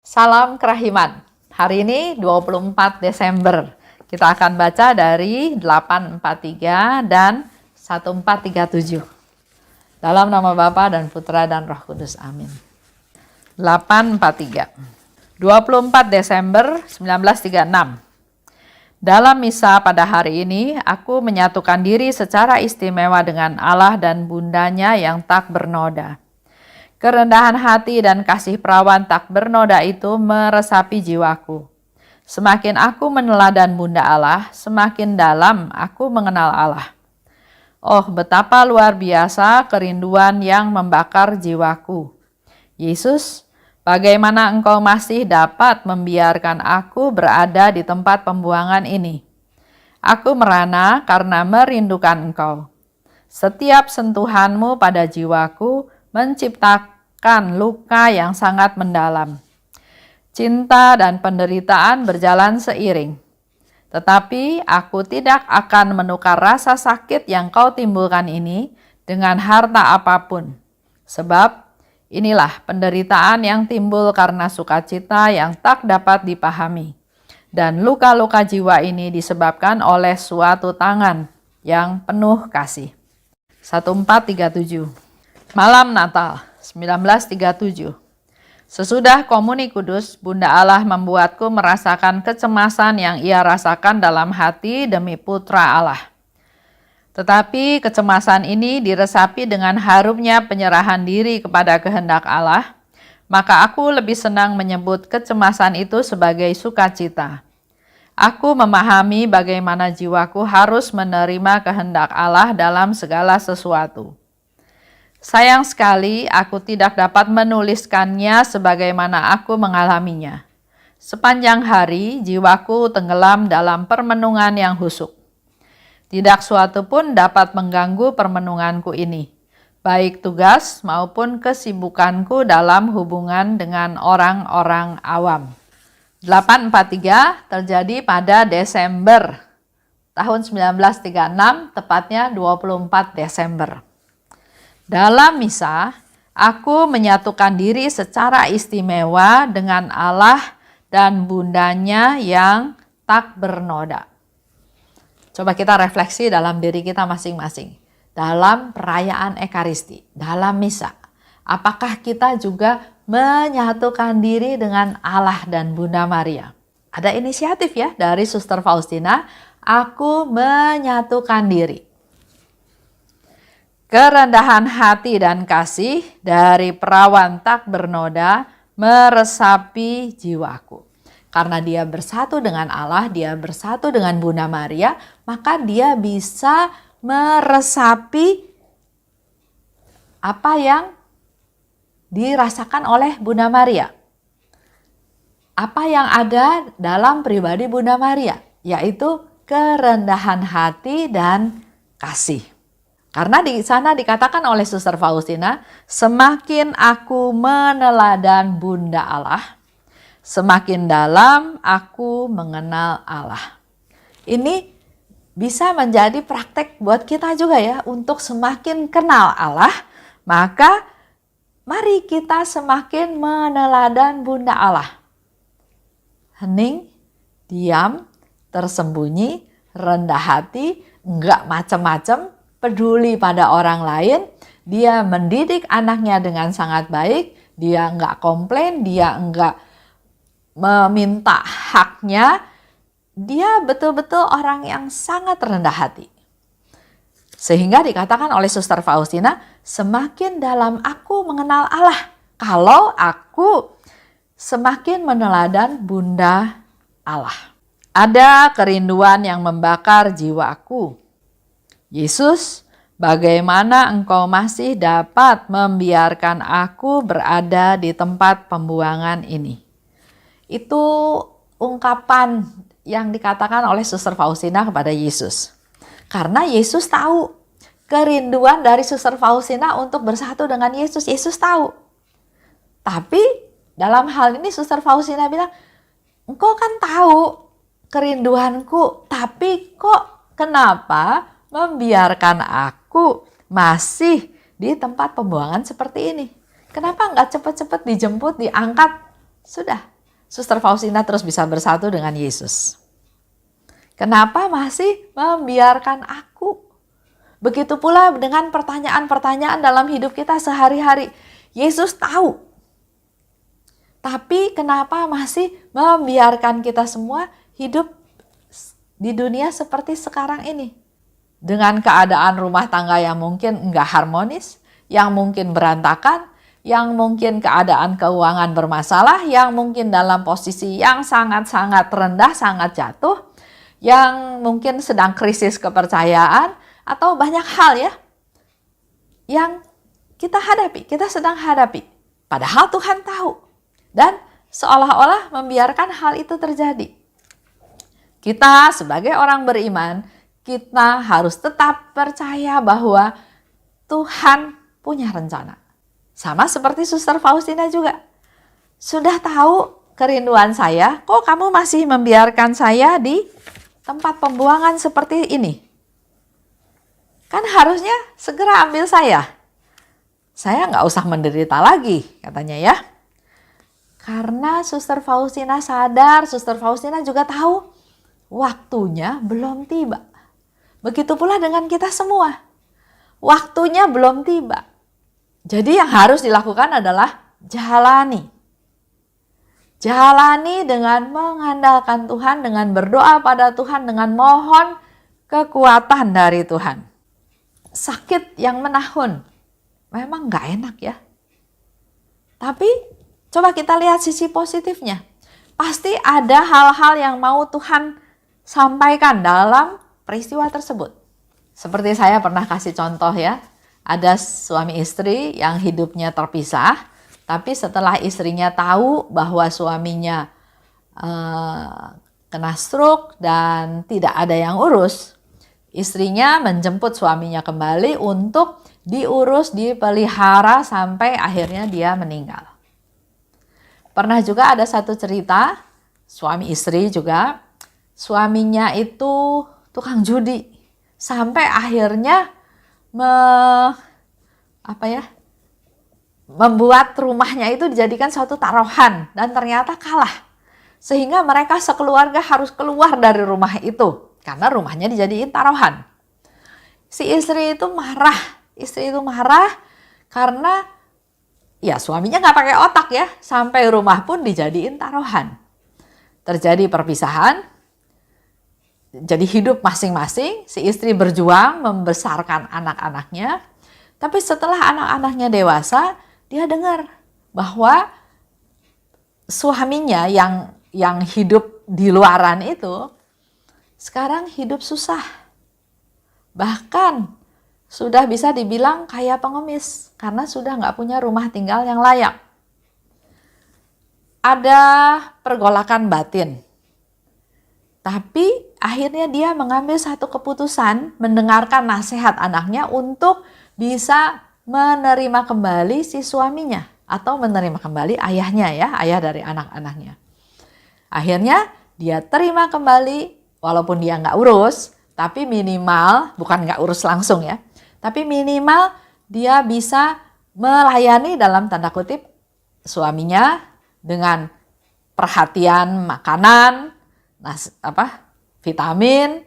Salam kerahiman. Hari ini 24 Desember. Kita akan baca dari 843 dan 1437. Dalam nama Bapa dan Putra dan Roh Kudus. Amin. 843. 24 Desember 1936. Dalam misa pada hari ini, aku menyatukan diri secara istimewa dengan Allah dan bundanya yang tak bernoda. Kerendahan hati dan kasih perawan tak bernoda itu meresapi jiwaku. Semakin aku meneladan Bunda Allah, semakin dalam aku mengenal Allah. Oh, betapa luar biasa kerinduan yang membakar jiwaku. Yesus, bagaimana Engkau masih dapat membiarkan aku berada di tempat pembuangan ini? Aku merana karena merindukan Engkau. Setiap sentuhanmu pada jiwaku menciptakan luka yang sangat mendalam. Cinta dan penderitaan berjalan seiring. Tetapi aku tidak akan menukar rasa sakit yang kau timbulkan ini dengan harta apapun. Sebab inilah penderitaan yang timbul karena sukacita yang tak dapat dipahami. Dan luka-luka jiwa ini disebabkan oleh suatu tangan yang penuh kasih. 1437. Malam Natal 1937. Sesudah komuni kudus, Bunda Allah membuatku merasakan kecemasan yang ia rasakan dalam hati demi Putra Allah. Tetapi kecemasan ini diresapi dengan harumnya penyerahan diri kepada kehendak Allah, maka aku lebih senang menyebut kecemasan itu sebagai sukacita. Aku memahami bagaimana jiwaku harus menerima kehendak Allah dalam segala sesuatu. Sayang sekali aku tidak dapat menuliskannya sebagaimana aku mengalaminya. Sepanjang hari jiwaku tenggelam dalam permenungan yang husuk. Tidak suatu pun dapat mengganggu permenunganku ini, baik tugas maupun kesibukanku dalam hubungan dengan orang-orang awam. 843 terjadi pada Desember tahun 1936, tepatnya 24 Desember. Dalam misa, aku menyatukan diri secara istimewa dengan Allah dan bundanya yang tak bernoda. Coba kita refleksi dalam diri kita masing-masing. Dalam perayaan Ekaristi, dalam misa, apakah kita juga menyatukan diri dengan Allah dan Bunda Maria? Ada inisiatif ya dari Suster Faustina, aku menyatukan diri. Kerendahan hati dan kasih dari perawan tak bernoda meresapi jiwaku. Karena dia bersatu dengan Allah, dia bersatu dengan Bunda Maria, maka dia bisa meresapi apa yang dirasakan oleh Bunda Maria. Apa yang ada dalam pribadi Bunda Maria, yaitu kerendahan hati dan kasih. Karena di sana dikatakan oleh Suster Faustina, semakin aku meneladan Bunda Allah, semakin dalam aku mengenal Allah. Ini bisa menjadi praktek buat kita juga ya, untuk semakin kenal Allah, maka mari kita semakin meneladan Bunda Allah. Hening, diam, tersembunyi, rendah hati, enggak macam-macam, peduli pada orang lain, dia mendidik anaknya dengan sangat baik, dia enggak komplain, dia enggak meminta haknya, dia betul-betul orang yang sangat rendah hati. Sehingga dikatakan oleh Suster Faustina, semakin dalam aku mengenal Allah, kalau aku semakin meneladan Bunda Allah. Ada kerinduan yang membakar jiwaku. Yesus, bagaimana Engkau masih dapat membiarkan aku berada di tempat pembuangan ini? Itu ungkapan yang dikatakan oleh Suster Faustina kepada Yesus. Karena Yesus tahu kerinduan dari Suster Faustina untuk bersatu dengan Yesus. Yesus tahu. Tapi dalam hal ini Suster Faustina bilang, engkau kan tahu kerinduanku, tapi kok kenapa membiarkan aku masih di tempat pembuangan seperti ini? Kenapa nggak cepat-cepat dijemput, diangkat? Sudah, Suster Faustina terus bisa bersatu dengan Yesus? Kenapa masih membiarkan aku? Begitu pula dengan pertanyaan-pertanyaan dalam hidup kita sehari-hari. Yesus tahu. Tapi kenapa masih membiarkan kita semua hidup di dunia seperti sekarang ini? Dengan keadaan rumah tangga yang mungkin enggak harmonis, yang mungkin berantakan, yang mungkin keadaan keuangan bermasalah, yang mungkin dalam posisi yang sangat-sangat rendah, sangat jatuh, yang mungkin sedang krisis kepercayaan, atau banyak hal ya yang kita hadapi, kita sedang hadapi. Padahal Tuhan tahu. Dan seolah-olah membiarkan hal itu terjadi. Kita sebagai orang beriman, kita harus tetap percaya bahwa Tuhan punya rencana. Sama seperti Suster Faustina juga. Sudah tahu kerinduan saya, kok kamu masih membiarkan saya di tempat pembuangan seperti ini? Kan harusnya segera ambil saya. Saya nggak usah menderita lagi, katanya ya. Karena Suster Faustina sadar, Suster Faustina juga tahu waktunya belum tiba. Begitu pula dengan kita semua. Waktunya belum tiba. Jadi yang harus dilakukan adalah jalani. Jalani dengan mengandalkan Tuhan, dengan berdoa pada Tuhan, dengan mohon kekuatan dari Tuhan. Sakit yang menahun, memang gak enak ya. Tapi coba kita lihat sisi positifnya. Pasti ada hal-hal yang mau Tuhan sampaikan dalam peristiwa tersebut. Seperti saya pernah kasih contoh ya. Ada suami istri yang hidupnya terpisah. Tapi setelah istrinya tahu bahwa suaminya kena stroke dan tidak ada yang urus, istrinya menjemput suaminya kembali untuk diurus, dipelihara sampai akhirnya dia meninggal. Pernah juga ada satu cerita, suami istri juga, suaminya itu tukang judi. Sampai akhirnya membuat rumahnya itu dijadikan suatu taruhan dan ternyata kalah. Sehingga mereka sekeluarga harus keluar dari rumah itu karena rumahnya dijadiin taruhan. Si istri itu marah karena ya suaminya nggak pakai otak ya, sampai rumah pun dijadiin taruhan. Terjadi perpisahan, jadi hidup masing-masing, si istri berjuang membesarkan anak-anaknya. Tapi setelah anak-anaknya dewasa, dia dengar bahwa suaminya yang hidup di luaran itu sekarang hidup susah. Bahkan sudah bisa dibilang kayak pengemis karena sudah nggak punya rumah tinggal yang layak. Ada pergolakan batin. Tapi akhirnya dia mengambil satu keputusan mendengarkan nasihat anaknya untuk bisa menerima kembali si suaminya atau menerima kembali ayahnya ya, ayah dari anak-anaknya. Akhirnya dia terima kembali walaupun dia nggak urus, tapi minimal, bukan nggak urus langsung ya, tapi minimal dia bisa melayani dalam tanda kutip suaminya dengan perhatian makanan, vitamin,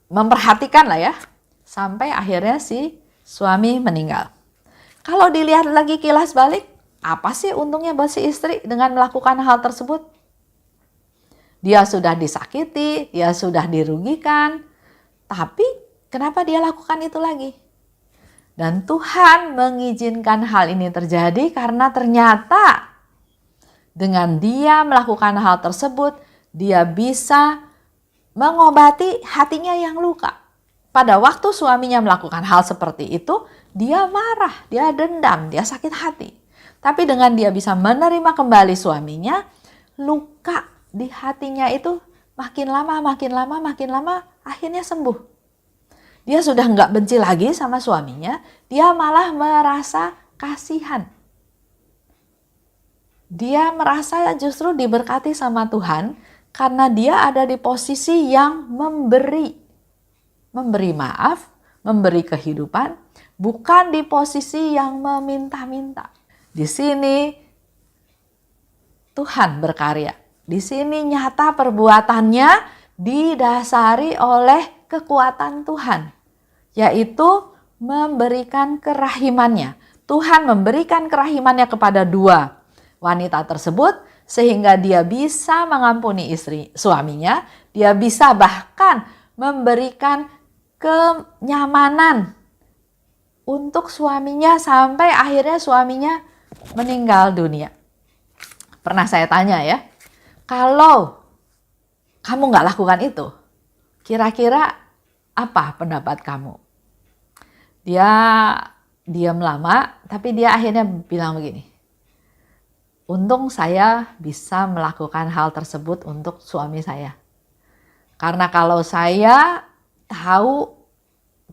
memperhatikan lah ya, sampai akhirnya si suami meninggal. Kalau dilihat lagi kilas balik, apa sih untungnya buat si istri dengan melakukan hal tersebut? Dia sudah disakiti, dia sudah dirugikan, tapi kenapa dia lakukan itu lagi? Dan Tuhan mengizinkan hal ini terjadi karena ternyata dengan dia melakukan hal tersebut, dia bisa mengobati hatinya yang luka. Pada waktu suaminya melakukan hal seperti itu, dia marah, dia dendam, dia sakit hati. Tapi dengan dia bisa menerima kembali suaminya, luka di hatinya itu makin lama akhirnya sembuh. Dia sudah nggak benci lagi sama suaminya, dia malah merasa kasihan. Dia merasa justru diberkati sama Tuhan karena dia ada di posisi yang memberi maaf, memberi kehidupan, bukan di posisi yang meminta-minta. Di sini Tuhan berkarya. Di sini nyata perbuatannya didasari oleh kekuatan Tuhan, yaitu memberikan kerahimannya. Tuhan memberikan kerahimannya kepada dua wanita tersebut sehingga dia bisa mengampuni suaminya, dia bisa bahkan memberikan kenyamanan untuk suaminya sampai akhirnya suaminya meninggal dunia. Pernah saya tanya ya, kalau kamu nggak lakukan itu, kira-kira apa pendapat kamu? Dia diam lama, tapi dia akhirnya bilang begini, untung saya bisa melakukan hal tersebut untuk suami saya. Karena kalau saya tahu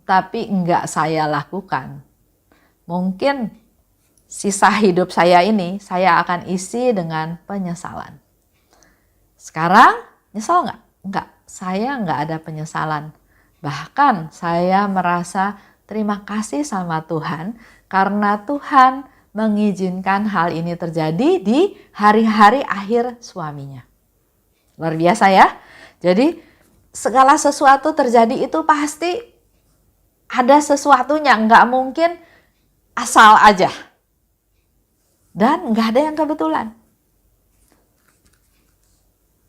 tapi enggak saya lakukan, mungkin sisa hidup saya ini saya akan isi dengan penyesalan. Sekarang nyesal nggak? Enggak, saya nggak ada penyesalan. Bahkan saya merasa terima kasih sama Tuhan karena Tuhan mengizinkan hal ini terjadi di hari-hari akhir suaminya. Luar biasa ya. Jadi segala sesuatu terjadi itu pasti ada sesuatunya, nggak mungkin asal aja. Dan nggak ada yang kebetulan.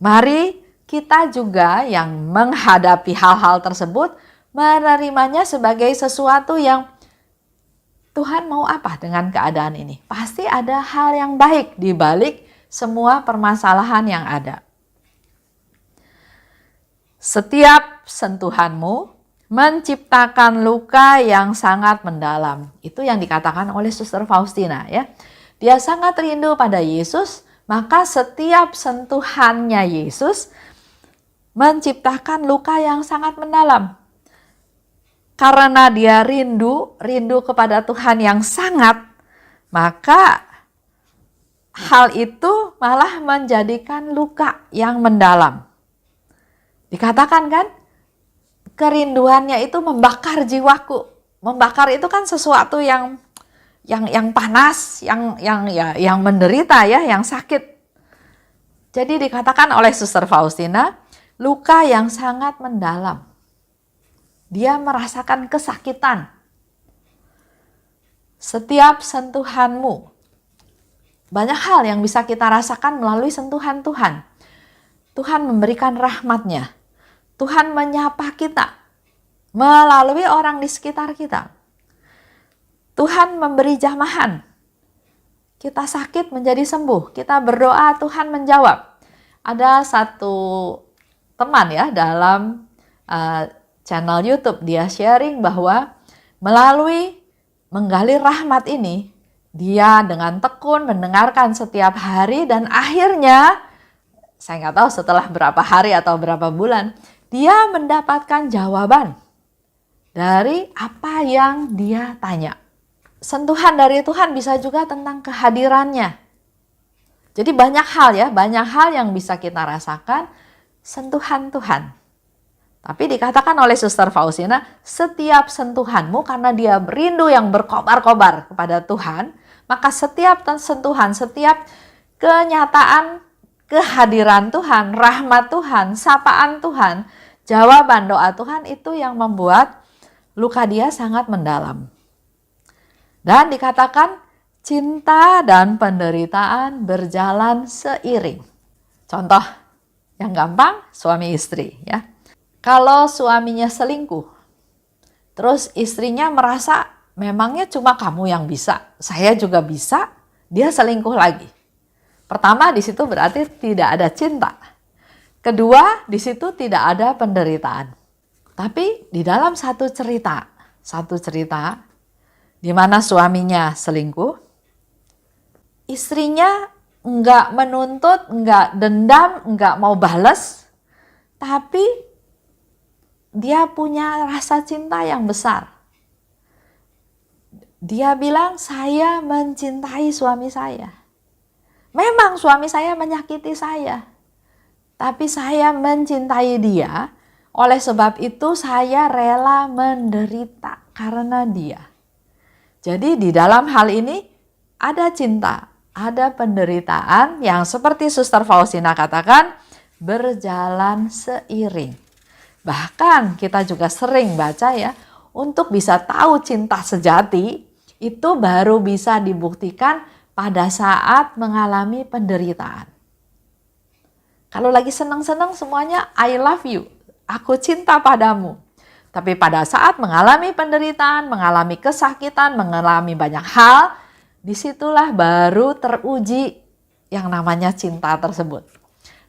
Mari kita juga yang menghadapi hal-hal tersebut menerimanya sebagai sesuatu yang Tuhan mau apa dengan keadaan ini. Pasti ada hal yang baik di balik semua permasalahan yang ada. Setiap sentuhanmu menciptakan luka yang sangat mendalam. Itu yang dikatakan oleh Suster Faustina ya. Dia sangat rindu pada Yesus, maka setiap sentuhannya Yesus menciptakan luka yang sangat mendalam. Karena dia rindu kepada Tuhan yang sangat, maka hal itu malah menjadikan luka yang mendalam. Dikatakan kan, kerinduannya itu membakar jiwaku. Membakar itu kan sesuatu yang panas, yang menderita ya, yang sakit. Jadi dikatakan oleh Suster Faustina, luka yang sangat mendalam. Dia merasakan kesakitan. Setiap sentuhanmu, banyak hal yang bisa kita rasakan melalui sentuhan Tuhan. Tuhan memberikan rahmat-Nya. Tuhan menyapa kita melalui orang di sekitar kita. Tuhan memberi jamahan. Kita sakit menjadi sembuh. Kita berdoa, Tuhan menjawab. Ada satu teman ya dalam channel YouTube, dia sharing bahwa melalui menggali rahmat ini, dia dengan tekun mendengarkan setiap hari dan akhirnya, saya nggak tahu setelah berapa hari atau berapa bulan, dia mendapatkan jawaban dari apa yang dia tanya. Sentuhan dari Tuhan bisa juga tentang kehadirannya. Jadi banyak hal yang bisa kita rasakan sentuhan Tuhan. Tapi dikatakan oleh Suster Faustina, setiap sentuhanmu karena dia rindu yang berkobar-kobar kepada Tuhan, maka setiap sentuhan, setiap kenyataan kehadiran Tuhan, rahmat Tuhan, sapaan Tuhan, jawaban doa Tuhan itu yang membuat luka dia sangat mendalam. Dan dikatakan cinta dan penderitaan berjalan seiring. Contoh yang gampang, suami istri ya. Kalau suaminya selingkuh, terus istrinya merasa memangnya cuma kamu yang bisa, saya juga bisa, dia selingkuh lagi. Pertama, di situ berarti tidak ada cinta. Kedua, di situ tidak ada penderitaan. Tapi di dalam satu cerita di mana suaminya selingkuh, istrinya enggak menuntut, enggak dendam, enggak mau balas, tapi dia punya rasa cinta yang besar. Dia bilang, saya mencintai suami saya. Memang suami saya menyakiti saya, tapi saya mencintai dia. Oleh sebab itu saya rela menderita karena dia. Jadi di dalam hal ini ada cinta, ada penderitaan yang seperti Suster Faustina katakan, berjalan seiring. Bahkan kita juga sering baca ya, untuk bisa tahu cinta sejati, itu baru bisa dibuktikan pada saat mengalami penderitaan. Kalau lagi senang-senang semuanya I love you, aku cinta padamu. Tapi pada saat mengalami penderitaan, mengalami kesakitan, mengalami banyak hal, disitulah baru teruji yang namanya cinta tersebut.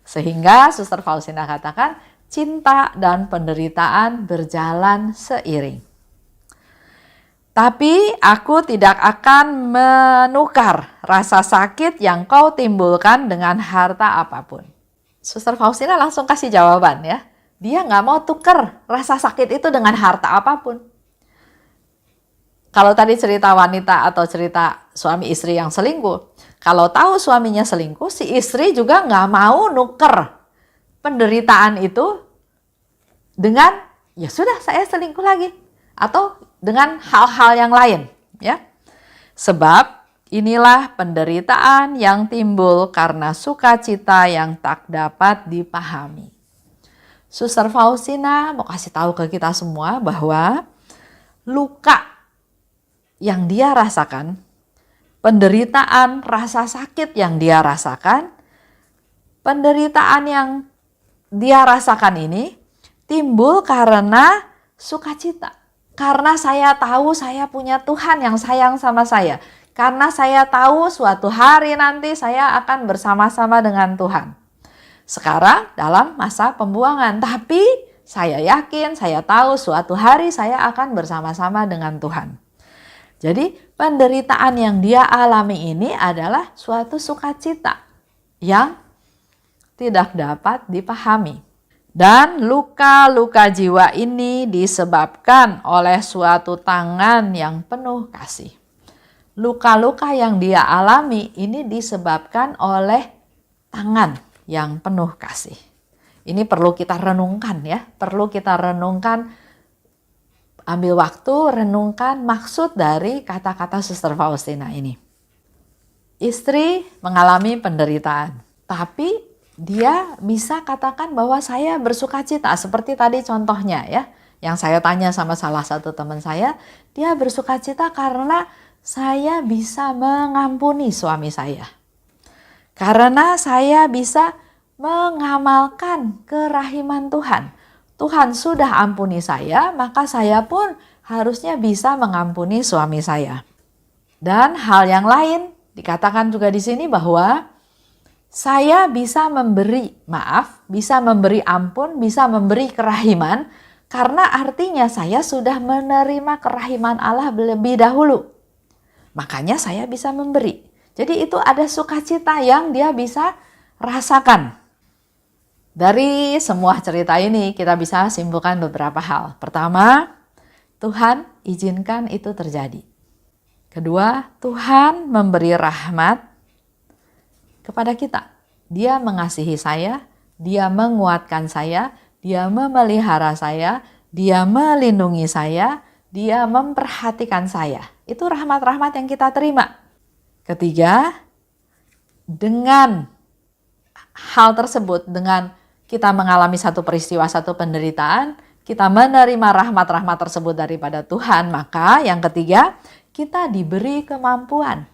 Sehingga Suster Faustina katakan, cinta dan penderitaan berjalan seiring. Tapi aku tidak akan menukar rasa sakit yang kau timbulkan dengan harta apapun. Suster Faustina langsung kasih jawaban ya. Dia nggak mau tukar rasa sakit itu dengan harta apapun. Kalau tadi cerita wanita atau cerita suami istri yang selingkuh, kalau tahu suaminya selingkuh, si istri juga nggak mau nuker penderitaan itu dengan ya sudah saya selingkuh lagi atau dengan hal-hal yang lain ya. Sebab inilah penderitaan yang timbul karena sukacita yang tak dapat dipahami. Suster Faustina mau kasih tahu ke kita semua bahwa luka yang dia rasakan, penderitaan, rasa sakit yang dia rasakan, penderitaan yang dia rasakan ini timbul karena sukacita. Karena saya tahu saya punya Tuhan yang sayang sama saya. Karena saya tahu suatu hari nanti saya akan bersama-sama dengan Tuhan. Sekarang dalam masa pembuangan, tapi saya yakin, saya tahu suatu hari saya akan bersama-sama dengan Tuhan. Jadi penderitaan yang dia alami ini adalah suatu sukacita yang tidak dapat dipahami. Dan luka-luka jiwa ini disebabkan oleh suatu tangan yang penuh kasih. Luka-luka yang dia alami ini disebabkan oleh tangan yang penuh kasih. Ini perlu kita renungkan ya, perlu kita renungkan, ambil waktu renungkan maksud dari kata-kata Suster Faustina ini. Istri mengalami penderitaan, tapi dia bisa katakan bahwa saya bersukacita, seperti tadi contohnya ya, yang saya tanya sama salah satu teman saya, dia bersukacita karena saya bisa mengampuni suami saya. Karena saya bisa mengamalkan kerahiman Tuhan. Tuhan sudah ampuni saya, maka saya pun harusnya bisa mengampuni suami saya. Dan hal yang lain dikatakan juga di sini bahwa saya bisa memberi maaf, bisa memberi ampun, bisa memberi kerahiman, karena artinya saya sudah menerima kerahiman Allah lebih dahulu. Makanya saya bisa memberi. Jadi itu ada sukacita yang dia bisa rasakan. Dari semua cerita ini kita bisa simpulkan beberapa hal. Pertama, Tuhan izinkan itu terjadi. Kedua, Tuhan memberi rahmat kepada kita. Dia mengasihi saya, dia menguatkan saya, dia memelihara saya, dia melindungi saya, dia memperhatikan saya. Itu rahmat-rahmat yang kita terima. Ketiga, dengan hal tersebut, dengan kita mengalami satu peristiwa, satu penderitaan, kita menerima rahmat-rahmat tersebut daripada Tuhan, maka yang ketiga, kita diberi kemampuan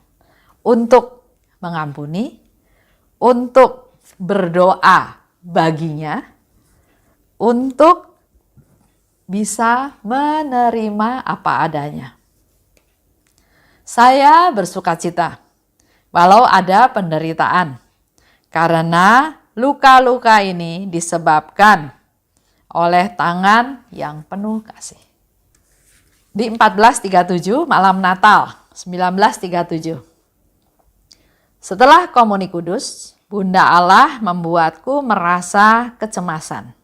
untuk mengampuni, untuk berdoa baginya, untuk bisa menerima apa adanya. Saya bersukacita walau ada penderitaan, karena luka-luka ini disebabkan oleh tangan yang penuh kasih. Di 1437 malam Natal 1937. Setelah komuni kudus, Bunda Allah membuatku merasa kecemasan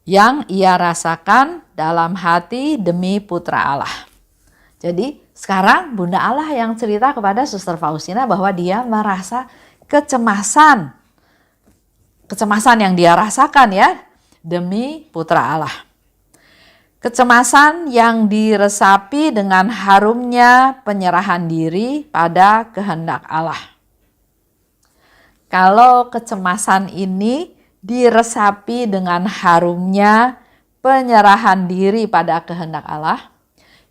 yang ia rasakan dalam hati demi Putra Allah. Jadi sekarang Bunda Allah yang cerita kepada Suster Faustina bahwa dia merasa kecemasan yang dia rasakan ya demi Putra Allah. Kecemasan yang diresapi dengan harumnya penyerahan diri pada kehendak Allah. Kalau kecemasan ini diresapi dengan harumnya penyerahan diri pada kehendak Allah,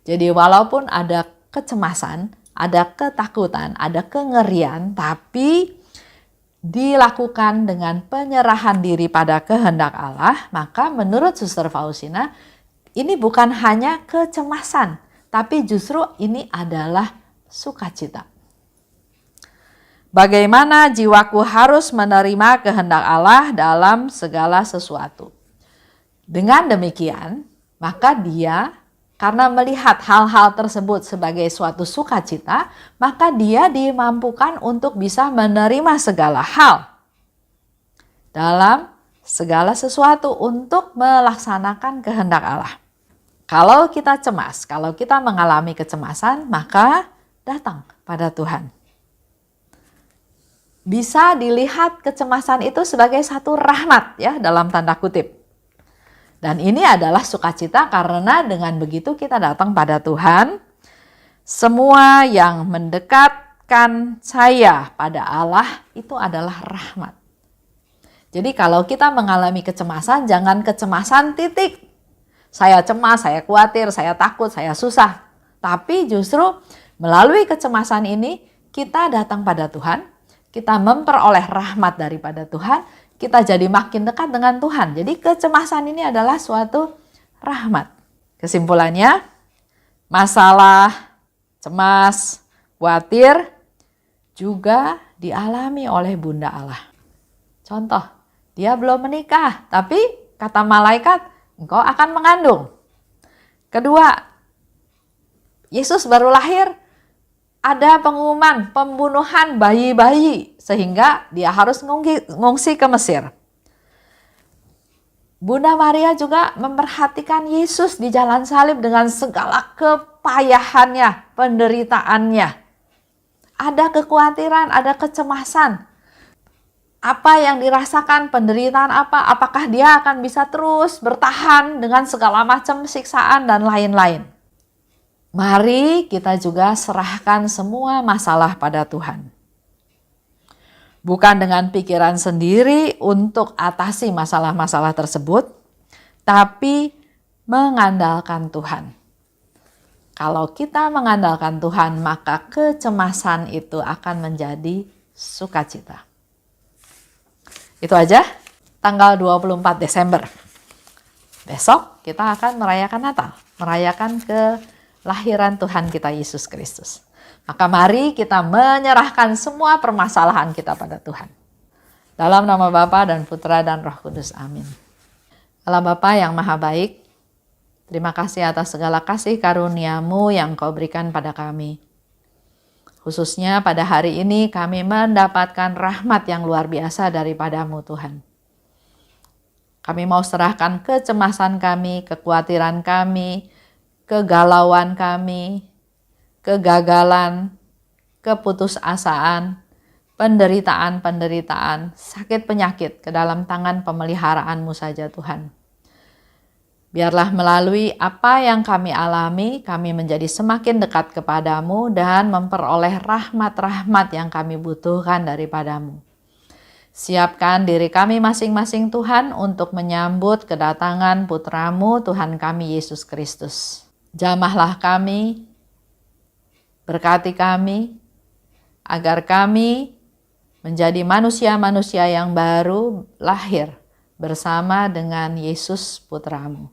jadi walaupun ada kecemasan, ada ketakutan, ada kengerian, tapi dilakukan dengan penyerahan diri pada kehendak Allah, maka menurut Suster Faustina, ini bukan hanya kecemasan, tapi justru ini adalah sukacita. Bagaimana jiwaku harus menerima kehendak Allah dalam segala sesuatu. Dengan demikian, maka dia karena melihat hal-hal tersebut sebagai suatu sukacita, maka dia dimampukan untuk bisa menerima segala hal dalam segala sesuatu untuk melaksanakan kehendak Allah. Kalau kita cemas, kalau kita mengalami kecemasan, maka datang pada Tuhan. Bisa dilihat kecemasan itu sebagai satu rahmat ya, dalam tanda kutip. Dan ini adalah sukacita karena dengan begitu kita datang pada Tuhan. Semua yang mendekatkan saya pada Allah itu adalah rahmat. Jadi kalau kita mengalami kecemasan, jangan kecemasan titik. Saya cemas, saya khawatir, saya takut, saya susah. Tapi justru melalui kecemasan ini kita datang pada Tuhan, kita memperoleh rahmat daripada Tuhan, kita jadi makin dekat dengan Tuhan. Jadi kecemasan ini adalah suatu rahmat. Kesimpulannya, masalah, cemas, khawatir juga dialami oleh Bunda Allah. Contoh, dia belum menikah, tapi kata malaikat, engkau akan mengandung. Kedua, Yesus baru lahir, ada pengumuman pembunuhan bayi-bayi sehingga dia harus ngungsi ke Mesir. Bunda Maria juga memperhatikan Yesus di jalan salib dengan segala kepayahannya, penderitaannya. Ada kekhawatiran, ada kecemasan. Apa yang dirasakan, penderitaan apa, apakah dia akan bisa terus bertahan dengan segala macam siksaan dan lain-lain. Mari kita juga serahkan semua masalah pada Tuhan. Bukan dengan pikiran sendiri untuk atasi masalah-masalah tersebut, tapi mengandalkan Tuhan. Kalau kita mengandalkan Tuhan, maka kecemasan itu akan menjadi sukacita. Itu aja, tanggal 24 Desember. Besok kita akan merayakan Natal, merayakan kelahiran Tuhan kita Yesus Kristus. Maka mari kita menyerahkan semua permasalahan kita pada Tuhan. Dalam nama Bapa dan Putra dan Roh Kudus, amin. Allah Bapa yang maha baik, terima kasih atas segala kasih karunia-Mu yang Kau berikan pada kami. Khususnya pada hari ini kami mendapatkan rahmat yang luar biasa daripada-Mu Tuhan. Kami mau serahkan kecemasan kami, kekhawatiran kami, kegalauan kami, kegagalan, keputusasaan, penderitaan-penderitaan, sakit penyakit ke dalam tangan pemeliharaan-Mu saja Tuhan. Biarlah melalui apa yang kami alami, kami menjadi semakin dekat kepada-Mu dan memperoleh rahmat-rahmat yang kami butuhkan daripada-Mu. Siapkan diri kami masing-masing Tuhan untuk menyambut kedatangan Putra-Mu Tuhan kami Yesus Kristus. Jamahlah kami, berkati kami, agar kami menjadi manusia-manusia yang baru lahir bersama dengan Yesus Putra-Mu.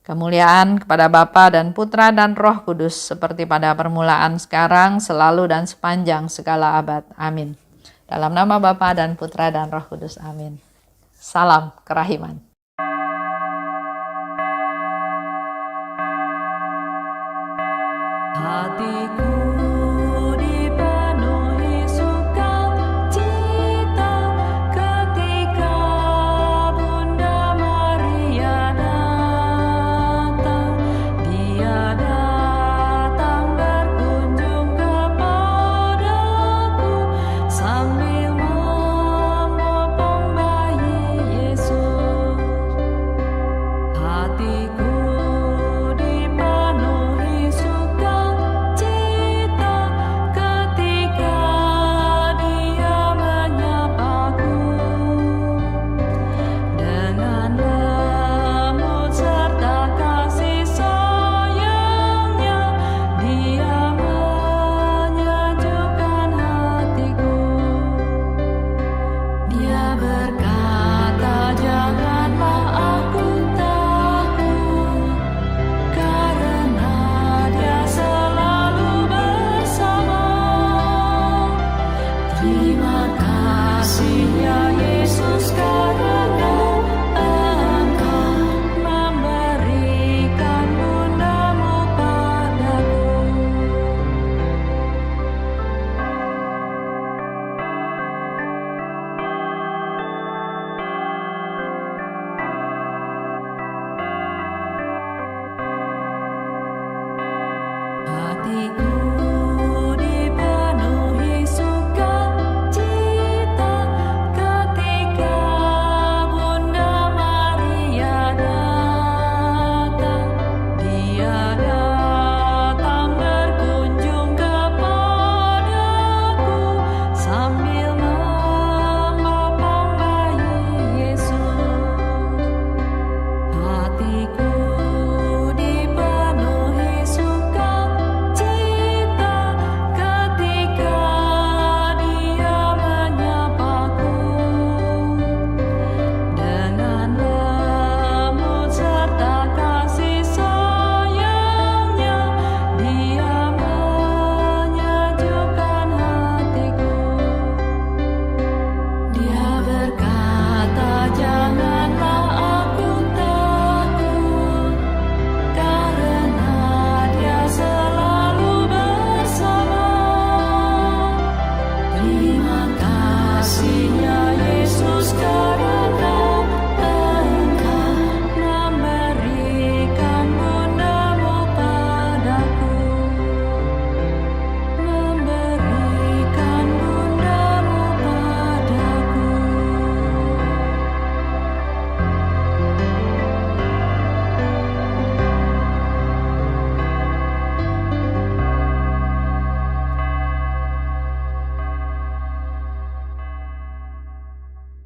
Kemuliaan kepada Bapa dan Putra dan Roh Kudus seperti pada permulaan, sekarang, selalu dan sepanjang segala abad. Amin. Dalam nama Bapa dan Putra dan Roh Kudus. Amin. Salam kerahiman.